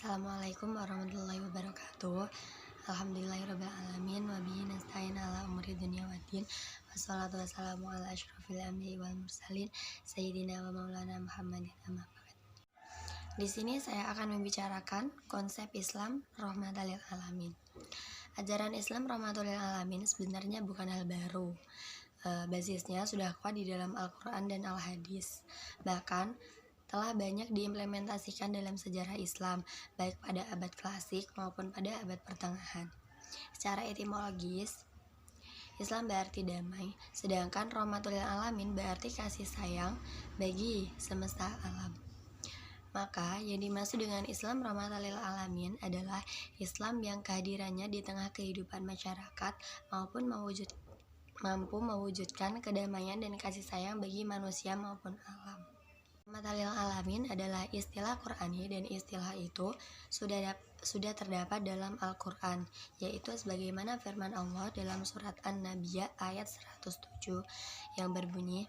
Assalamualaikum warahmatullahi wabarakatuh. Alhamdulillahirrabbilalamin. Wabihi nasta'in ala umuri dunia waddin. Wassalatu wassalamu ala asyrafil anbiya'i wal mursalin Sayyidina wa maulana Muhammadin amma ba'd. Di sini saya akan membicarakan konsep Islam rahmatan lil alamin. Ajaran Islam rahmatan lil alamin sebenarnya bukan hal baru. Basisnya sudah kuat di dalam Al-Quran dan Al-Hadis. Bahkan telah banyak diimplementasikan dalam sejarah Islam, baik pada abad klasik maupun pada abad pertengahan. Secara etimologis, Islam berarti damai, sedangkan rahmatul lil alamin berarti kasih sayang bagi semesta alam. Maka yang dimaksud dengan Islam rahmatan lil alamin adalah Islam yang kehadirannya di tengah kehidupan masyarakat mampu mewujudkan kedamaian dan kasih sayang bagi manusia maupun alam. Rahmatan lil alamin adalah istilah Qur'ani dan istilah itu sudah terdapat dalam Al-Qur'an, yaitu sebagaimana firman Allah dalam surat An-Nabiyyah ayat 107 yang berbunyi,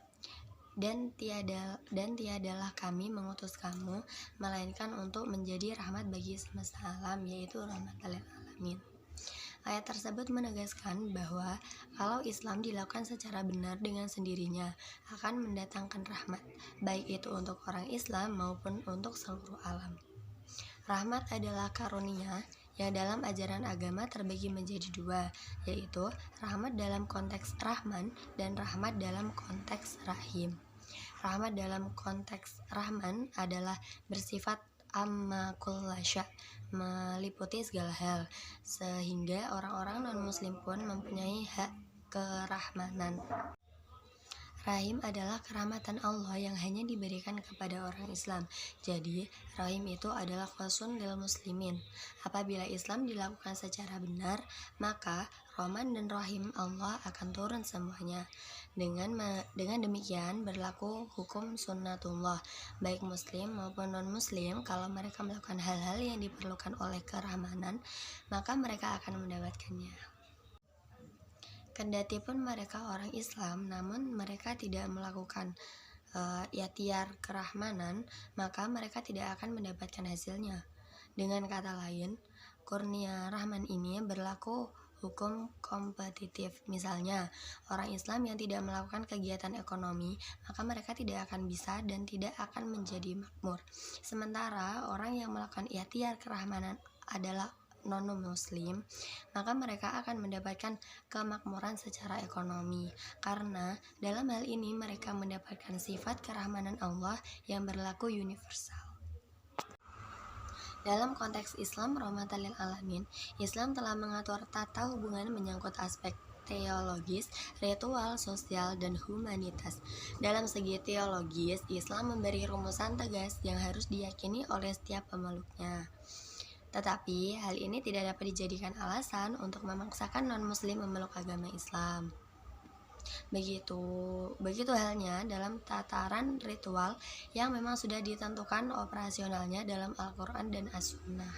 dan tiadalah kami mengutus kamu melainkan untuk menjadi rahmat bagi semesta alam, yaitu rahmatan lil alamin. Ayat tersebut menegaskan bahwa kalau Islam dilakukan secara benar dengan sendirinya akan mendatangkan rahmat, baik itu untuk orang Islam maupun untuk seluruh alam. Rahmat adalah karunia yang dalam ajaran agama terbagi menjadi dua, yaitu rahmat dalam konteks rahman dan rahmat dalam konteks rahim. Rahmat dalam konteks rahman adalah bersifat amma kullasya, meliputi segala hal, sehingga orang-orang non-muslim pun mempunyai hak kerahmanan. Rahim adalah kerahmatan Allah yang hanya diberikan kepada orang Islam. Jadi, rahim itu adalah khusun lil muslimin. Apabila Islam dilakukan secara benar, maka rahman dan rahim Allah akan turun semuanya. Dengan demikian berlaku hukum sunnatullah, baik muslim maupun non-muslim. Kalau mereka melakukan hal-hal yang diperlukan oleh kerahmanan, maka mereka akan mendapatkannya. Kendati pun mereka orang Islam, namun mereka tidak melakukan ikhtiar kerahmanan, maka mereka tidak akan mendapatkan hasilnya. Dengan kata lain, kurnia rahman ini berlaku hukum kompetitif. Misalnya, orang Islam yang tidak melakukan kegiatan ekonomi, maka mereka tidak akan bisa dan tidak akan menjadi makmur. Sementara orang yang melakukan ikhtiar kerahmanan adalah non-muslim, maka mereka akan mendapatkan kemakmuran secara ekonomi, karena dalam hal ini mereka mendapatkan sifat kerahmanan Allah yang berlaku universal. Dalam konteks Islam rahmatan lil alamin, Islam telah mengatur tata hubungan menyangkut aspek teologis, ritual, sosial, dan humanitas. Dalam segi teologis, Islam memberi rumusan tegas yang harus diyakini oleh setiap pemeluknya. Tetapi hal ini tidak dapat dijadikan alasan untuk memaksakan non-muslim memeluk agama Islam. Begitu halnya dalam tataran ritual yang memang sudah ditentukan operasionalnya dalam Al-Quran dan As-Sunnah.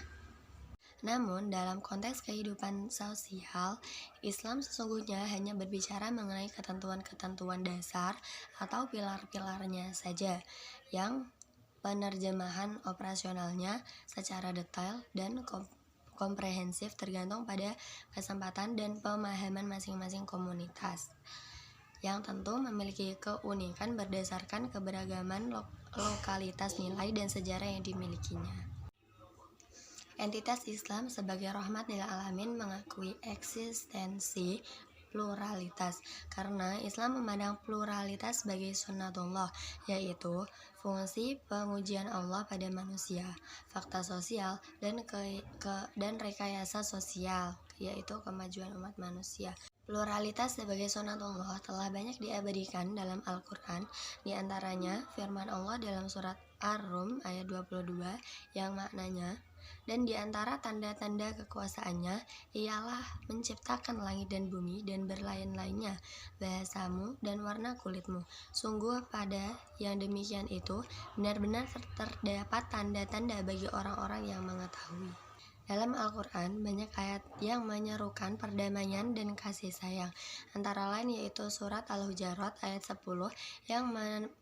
Namun dalam konteks kehidupan sosial, Islam sesungguhnya hanya berbicara mengenai ketentuan-ketentuan dasar atau pilar-pilarnya saja, yang penerjemahan operasionalnya secara detail dan komprehensif tergantung pada kesempatan dan pemahaman masing-masing komunitas, yang tentu memiliki keunikan berdasarkan keberagaman lokalitas nilai dan sejarah yang dimilikinya. Entitas Islam sebagai rahmat lil alamin mengakui eksistensi pluralitas, karena Islam memandang pluralitas sebagai sunnatullah, yaitu fungsi pengujian Allah pada manusia, fakta sosial, dan rekayasa sosial, yaitu kemajuan umat manusia. Pluralitas sebagai sunnatullah telah banyak diabadikan dalam Al-Quran, diantaranya firman Allah dalam surat Ar-Rum ayat 22 yang maknanya, dan diantara tanda-tanda kekuasaannya ialah menciptakan langit dan bumi dan berlain-lainnya, bahasamu dan warna kulitmu. Sungguh pada yang demikian itu benar-benar terdapat tanda-tanda bagi orang-orang yang mengetahui. Dalam Al-Quran, banyak ayat yang menyerukan perdamaian dan kasih sayang. Antara lain yaitu surat Al-Hujurat ayat 10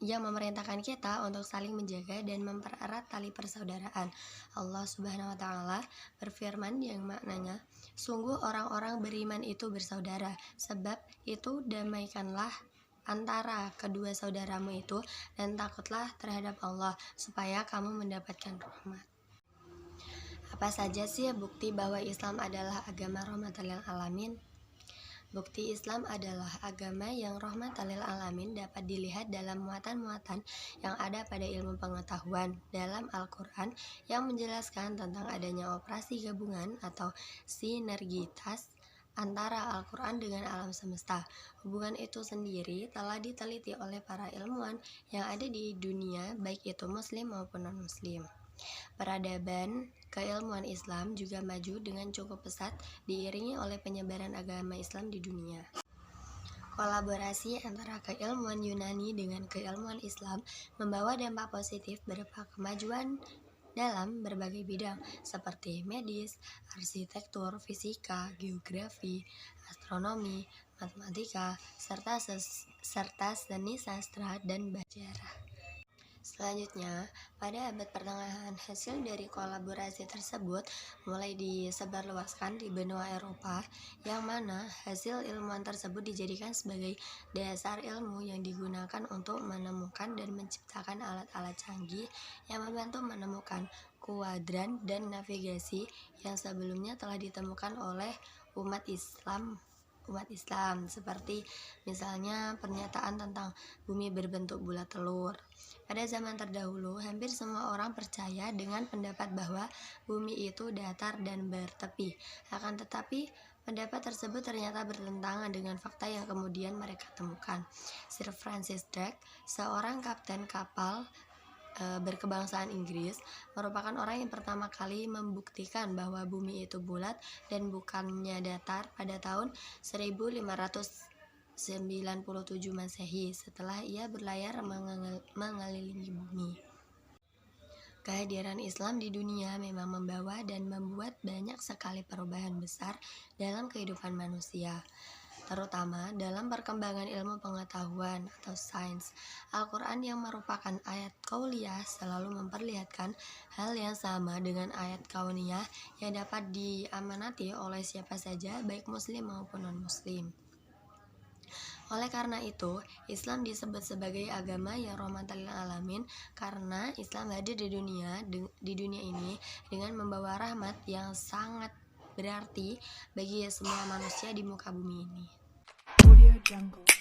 yang memerintahkan kita untuk saling menjaga dan mempererat tali persaudaraan. Allah Subhanahu wa taala berfirman yang maknanya, "Sungguh orang-orang beriman itu bersaudara, sebab itu damaikanlah antara kedua saudaramu itu dan takutlah terhadap Allah supaya kamu mendapatkan rahmat." Apa saja sih bukti bahwa Islam adalah agama rahmatan lil alamin? Bukti Islam adalah agama yang rahmatan lil alamin dapat dilihat dalam muatan-muatan yang ada pada ilmu pengetahuan dalam Al-Quran yang menjelaskan tentang adanya operasi gabungan atau sinergitas antara Al-Quran dengan alam semesta. Hubungan itu sendiri telah diteliti oleh para ilmuwan yang ada di dunia, baik itu muslim maupun non-muslim. Peradaban keilmuan Islam juga maju dengan cukup pesat diiringi oleh penyebaran agama Islam di dunia. Kolaborasi antara keilmuan Yunani dengan keilmuan Islam membawa dampak positif berupa kemajuan dalam berbagai bidang seperti medis, arsitektur, fisika, geografi, astronomi, matematika, serta seni sastra dan sejarah. Selanjutnya, pada abad pertengahan, hasil dari kolaborasi tersebut mulai disebarluaskan di benua Eropa, yang mana hasil ilmuwan tersebut dijadikan sebagai dasar ilmu yang digunakan untuk menemukan dan menciptakan alat-alat canggih yang membantu menemukan kuadran dan navigasi yang sebelumnya telah ditemukan oleh umat Islam, seperti misalnya pernyataan tentang bumi berbentuk bulat telur. Pada zaman terdahulu, hampir semua orang percaya dengan pendapat bahwa bumi itu datar dan bertepi. Akan tetapi, pendapat tersebut ternyata bertentangan dengan fakta yang kemudian mereka temukan. Sir Francis Drake, seorang kapten kapal berkebangsaan Inggris, merupakan orang yang pertama kali membuktikan bahwa bumi itu bulat dan bukannya datar pada tahun 1597 Masehi setelah ia berlayar mengelilingi bumi. Kehadiran Islam di dunia memang membawa dan membuat banyak sekali perubahan besar dalam kehidupan manusia, terutama dalam perkembangan ilmu pengetahuan atau sains. Al-Quran yang merupakan ayat qauliyah selalu memperlihatkan hal yang sama dengan ayat kauniyah yang dapat diamanati oleh siapa saja, baik muslim maupun non-muslim. Oleh karena itu, Islam disebut sebagai agama yang rahmatan lil alamin karena Islam hadir di dunia ini dengan membawa rahmat yang sangat berarti bagi semua manusia di muka bumi ini. Audio Jungle.